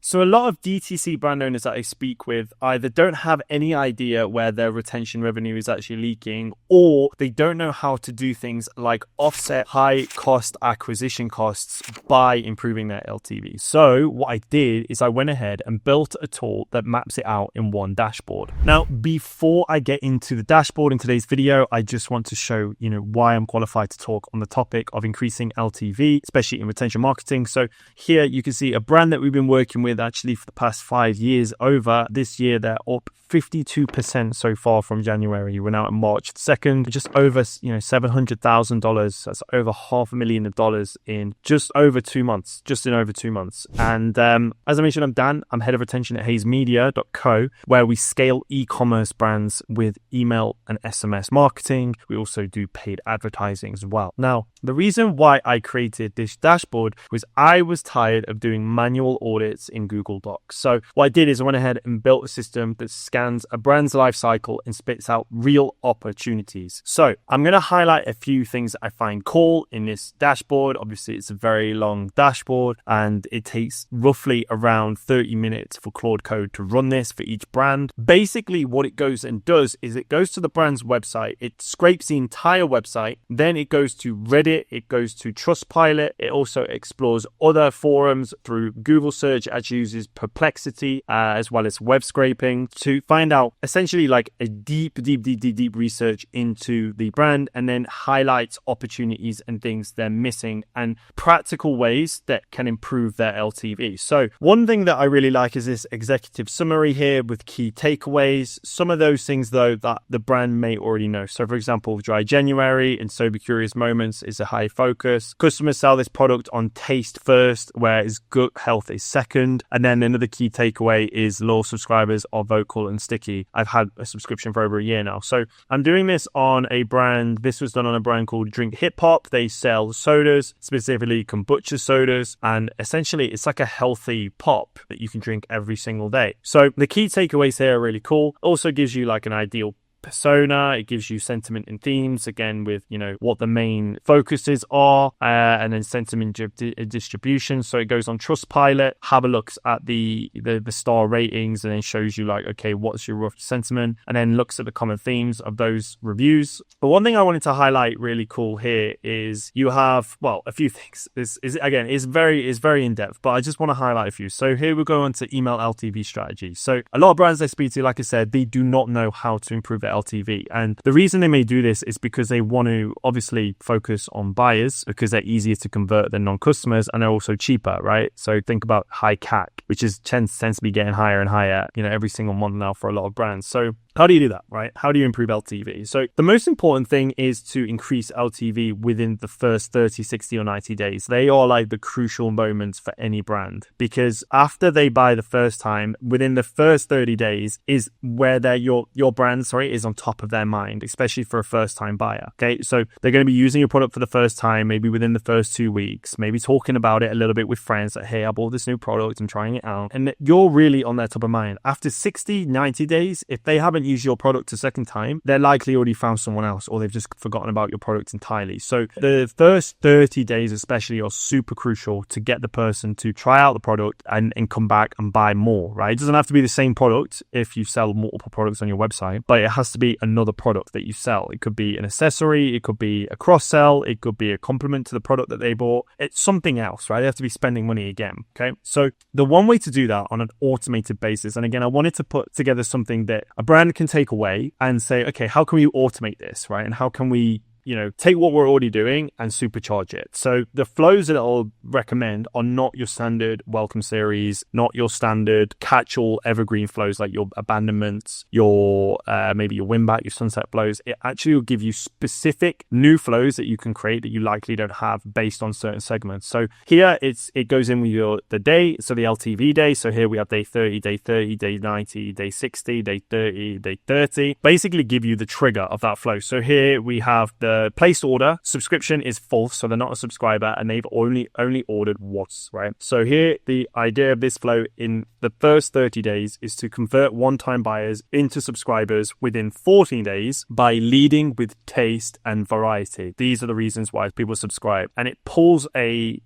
So a lot of DTC brand owners that I speak with either don't have any idea where their retention revenue is actually leaking, or they don't know how to do things like offset high cost acquisition costs by improving their LTV. So what I did is I went ahead and built a tool that maps it out in one dashboard. Now, before I get into the dashboard in today's video, I just want to show, why I'm qualified to talk on the topic of increasing LTV, especially in retention marketing. So here you can see a brand that we've been working with actually for the past 5 years. Over this year, they're up 52% so far from January. We're now at March 2nd, just over $700,000. That's over $500,000 in just over 2 months. And as I mentioned, I'm Dan. I'm head of retention at hazemedia.co, where we scale e-commerce brands with email and SMS marketing. We also do paid advertising as well. Now, the reason why I created this dashboard was I was tired of doing manual audits in Google Docs. So what I did is I went ahead and built a system that scans a brand's life cycle and spits out real opportunities. So I'm going to highlight a few things that I find cool in this dashboard. Obviously, it's a very long dashboard and it takes roughly around 30 minutes for Claude Code to run this for each brand. Basically, what it goes and does is it goes to the brand's website, it scrapes the entire website, then it goes to Reddit, it goes to Trustpilot, it also explores other forums through Google search. It actually uses Perplexity as well as web scraping to find out essentially like a deep research into the brand, and then highlights opportunities and things they're missing and practical ways that can improve their LTV. So one thing that I really like is this executive summary here with key takeaways. Some of those things though that the brand may already know. So for example, Dry January and Sober Curious Moments is a high focus. Customers sell this product on taste first, whereas gut health is second. And then another key takeaway is loyal subscribers are vocal and sticky. I've had a subscription for over a year now. So I'm doing this on a brand. This was done on a brand called Drink Hip Hop. They sell sodas, specifically kombucha sodas. And essentially it's like a healthy pop that you can drink every single day. So the key takeaways here are really cool. Also gives you like an ideal persona. It gives you sentiment and themes, again with what the main focuses are, and then sentiment distribution. So it goes on Trustpilot, have a look at the star ratings, and then shows you like, okay, what's your rough sentiment, and then looks at the common themes of those reviews. But one thing I wanted to highlight really cool here is you have a few things. This is very in depth, but I just want to highlight a few. So here we go on to email LTV strategy. So a lot of brands I speak to, like I said, they do not know how to improve their LTV. And the reason they may do this is because they want to obviously focus on buyers because they're easier to convert than non-customers, and they're also cheaper, right? So think about high CAC, which tends to be getting higher and higher, every single month now for a lot of brands. So how do you do that, right? How do you improve LTV? So the most important thing is to increase LTV within the first 30, 60 or 90 days. They are like the crucial moments for any brand, because after they buy the first time, within the first 30 days is where your brand, is on top of their mind, especially for a first time buyer. Okay. So they're going to be using your product for the first time, maybe within the first 2 weeks, maybe talking about it a little bit with friends that, hey, I bought this new product, I'm trying it out. And you're really on their top of mind. After 60, 90 days, if they haven't used your product a second time, they're likely already found someone else, or they've just forgotten about your product entirely. So the first 30 days especially are super crucial to get the person to try out the product and come back and buy more, right? It doesn't have to be the same product if you sell multiple products on your website, but it has to be another product that you sell. It could be an accessory, it could be a cross-sell, it could be a complement to the product that they bought. It's something else, right? They have to be spending money again, okay? So the one way to do that on an automated basis, and again, I wanted to put together something that a brand can take away and say, okay, how can we automate this, right? And how can we take what we're already doing and supercharge it. So the flows that I'll recommend are not your standard welcome series, not your standard catch-all evergreen flows like your abandonments, your maybe your win back, your sunset flows. It actually will give you specific new flows that you can create that you likely don't have based on certain segments. So here it goes in with the day, so the LTV day. So here we have day 30, day 90, day 60, day 30, day 30. Basically give you the trigger of that flow. So here we have the the placed order, subscription is false, so they're not a subscriber, and they've only ordered once, right? So here, the idea of this flow in the first 30 days is to convert one-time buyers into subscribers within 14 days by leading with taste and variety. These are the reasons why people subscribe. And it pulls a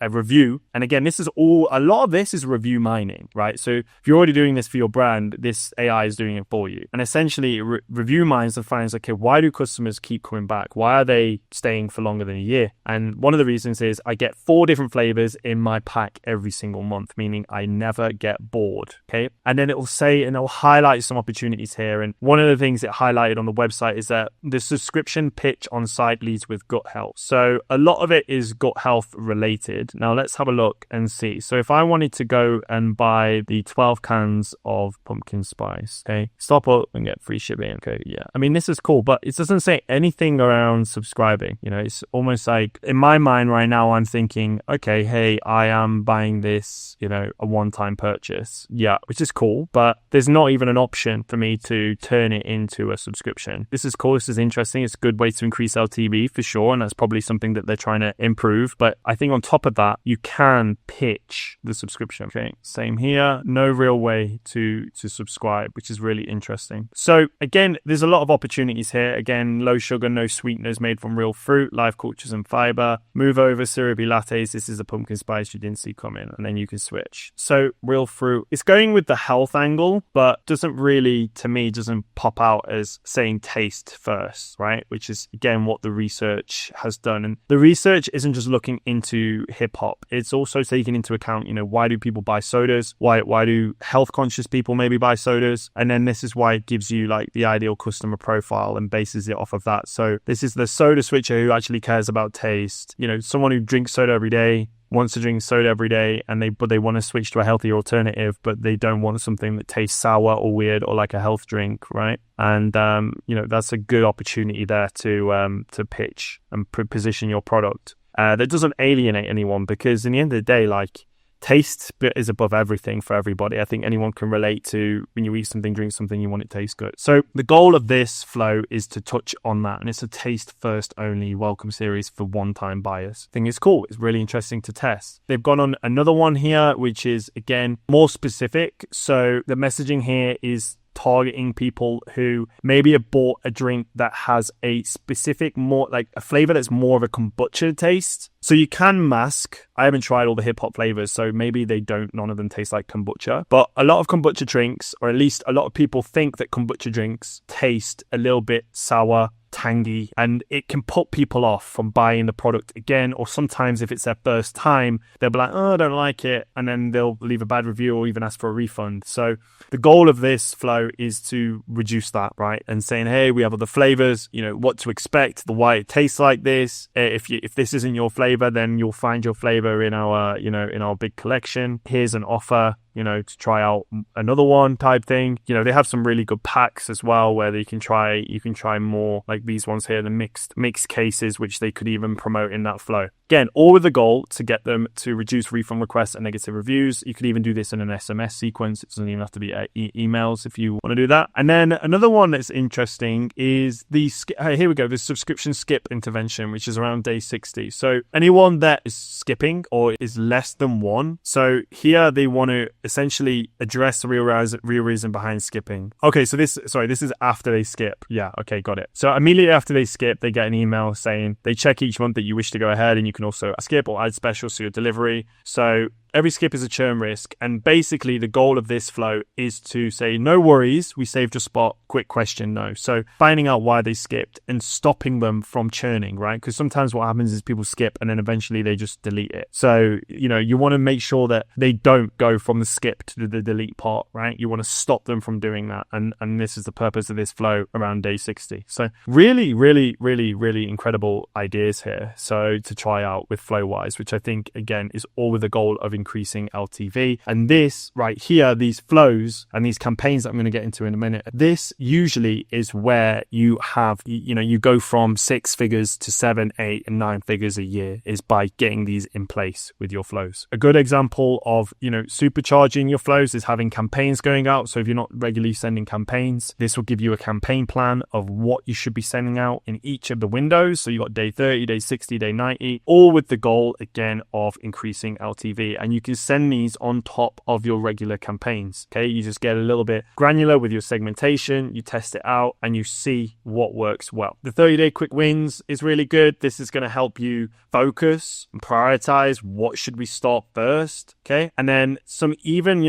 review. And again, a lot of this is review mining, right? So if you're already doing this for your brand, this AI is doing it for you. And essentially review mines and finds, okay, why do customers keep coming back? Why are they staying for longer than a year? And one of the reasons is I get 4 different flavors in my pack every single month, meaning I never get bored. Okay. And then it'll highlight some opportunities here. And one of the things it highlighted on the website is that the subscription pitch on site leads with gut health. So a lot of it is gut health related. Now let's have a look and see. So if I wanted to go and buy the 12 cans of pumpkin spice, okay, stop up and get free shipping. Okay. Yeah. I mean, this is cool, but it doesn't say anything around subscribing. It's almost like in my mind right now, I'm thinking, okay, hey, I am buying this, a one-time purchase. Yeah, which is cool, but there's not even an option for me to turn it into a subscription. This is cool. This is interesting. It's a good way to increase LTV for sure. And that's probably something that they're trying to improve. But I think on top of that, you can pitch the subscription. Okay. Same here. No real way to subscribe, which is really interesting. So again, there's a lot of opportunities here. Again, low sugar, no sweeteners, made from real fruit, live cultures and fiber. Move over syrupy lattes. This is a pumpkin spice you didn't see coming, and then you can switch. So real fruit, it's going with the health angle, but doesn't pop out as saying taste first, right? Which is again what the research has done. And the research isn't just looking into hip hop. It's also taking into account, why do people buy sodas? Why do health conscious people maybe buy sodas? And then this is why it gives you like the ideal customer profile and bases it off of that. So this is the soda switcher who actually cares about taste. Someone who drinks soda every day, wants to drink soda every day, and they want to switch to a healthier alternative, but they don't want something that tastes sour or weird or like a health drink, right? And that's a good opportunity there to pitch and position your product. That doesn't alienate anyone, because in the end of the day, like, taste is above everything for everybody. I think anyone can relate to when you eat something, drink something, you want it to taste good. So the goal of this flow is to touch on that. And it's a taste first only welcome series for one-time buyers. I think it's cool. It's really interesting to test. They've gone on another one here, which is, again, more specific. So the messaging here is targeting people who maybe have bought a drink that has a specific, more like a flavor that's more of a kombucha taste. So you can mask. I haven't tried all the hip hop flavors, so maybe none of them taste like kombucha. But a lot of kombucha drinks, or at least a lot of people think that kombucha drinks taste a little bit sour, tangy, and it can put people off from buying the product again. Or sometimes if it's their first time, they'll be like, oh, I don't like it, and then they'll leave a bad review or even ask for a refund. So the goal of this flow is to reduce that, right? And saying, hey, we have other flavors, what to expect, why it tastes like this. If this isn't your flavor, then you'll find your flavor in our in our big collection. Here's an offer, to try out another one type thing. They have some really good packs as well where you can try more, like these ones here, the mixed cases, which they could even promote in that flow. Again, all with the goal to get them to reduce refund requests and negative reviews. You could even do this in an SMS sequence. It doesn't even have to be emails if you want to do that. And then another one that's interesting is the subscription skip intervention, which is around day 60. So anyone that is skipping or is less than one. So here they want to essentially address the real reason behind skipping. Okay, so this is after they skip. Yeah, okay, got it. So immediately after they skip, they get an email saying they check each month that you wish to go ahead, and you can also skip or add specials to your delivery. So every skip is a churn risk. And basically the goal of this flow is to say, no worries, we saved your spot, quick question, no. So finding out why they skipped and stopping them from churning, right? Because sometimes what happens is people skip and then eventually they just delete it. So, you want to make sure that they don't go from the skip to the delete part, right? You want to stop them from doing that. And this is the purpose of this flow around day 60. So really, really, really, really incredible ideas here. So to try out with Flowwise, which I think, again, is all with the goal of increasing LTV. And this right here, these flows and these campaigns that I'm going to get into in a minute, this usually is where you have, you go from 6 figures to 7, 8, and 9 figures a year is by getting these in place with your flows. A good example of, supercharging your flows is having campaigns going out. So if you're not regularly sending campaigns, this will give you a campaign plan of what you should be sending out in each of the windows. So you got day 30, day 60, day 90, all with the goal again of increasing LTV. And you can send these on top of your regular campaigns. Okay, you just get a little bit granular with your segmentation, you test it out, and you see what works well. The 30-day quick wins is really good. This is going to help you focus and prioritize what should we start first. Okay, and then some even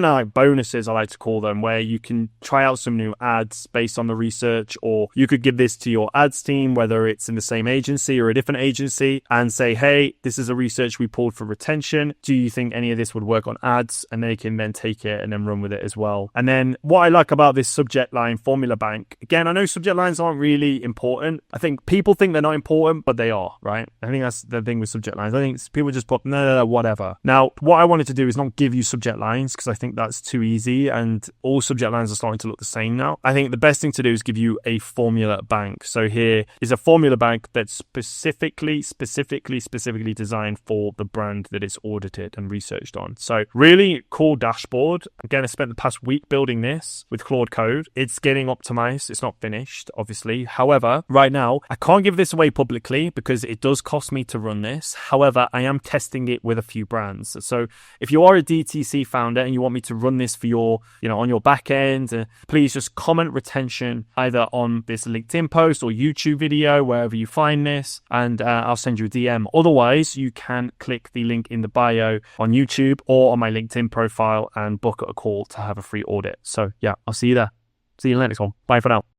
our bonuses, I like to call them, where you can try out some new ads based on the research, or you could give this to your ads team, whether it's in the same agency or a different agency, and say, hey, this is a research we pulled for retention. Do you think any of this would work on ads? And they can then take it and then run with it as well. And then what I like about this subject line formula bank, again, I know subject lines aren't really important. I think people think they're not important, but they are, right? I think that's the thing with subject lines. I think people just put, no, whatever. Now, what I wanted to do is not give you subject lines because I think that's too easy and all subject lines are starting to look the same now. I think the best thing to do is give you a formula bank. So here is a formula bank that's specifically designed for the brand that it's audited and researched on. So really cool dashboard. Again, I spent the past week building this with Claude Code. It's getting optimized. It's not finished, obviously. However, right now, I can't give this away publicly because it does cost me to run this. However, I am testing it with a few brands. So if you are a DTC founder and you want me to run this for your, on your back end, please just comment retention either on this LinkedIn post or YouTube video, wherever you find this, and I'll send you a DM. Otherwise, you can click the link in the bio on YouTube or on my LinkedIn profile and book a call to have a free audit. So yeah, I'll see you there. See you in the next one. Bye for now.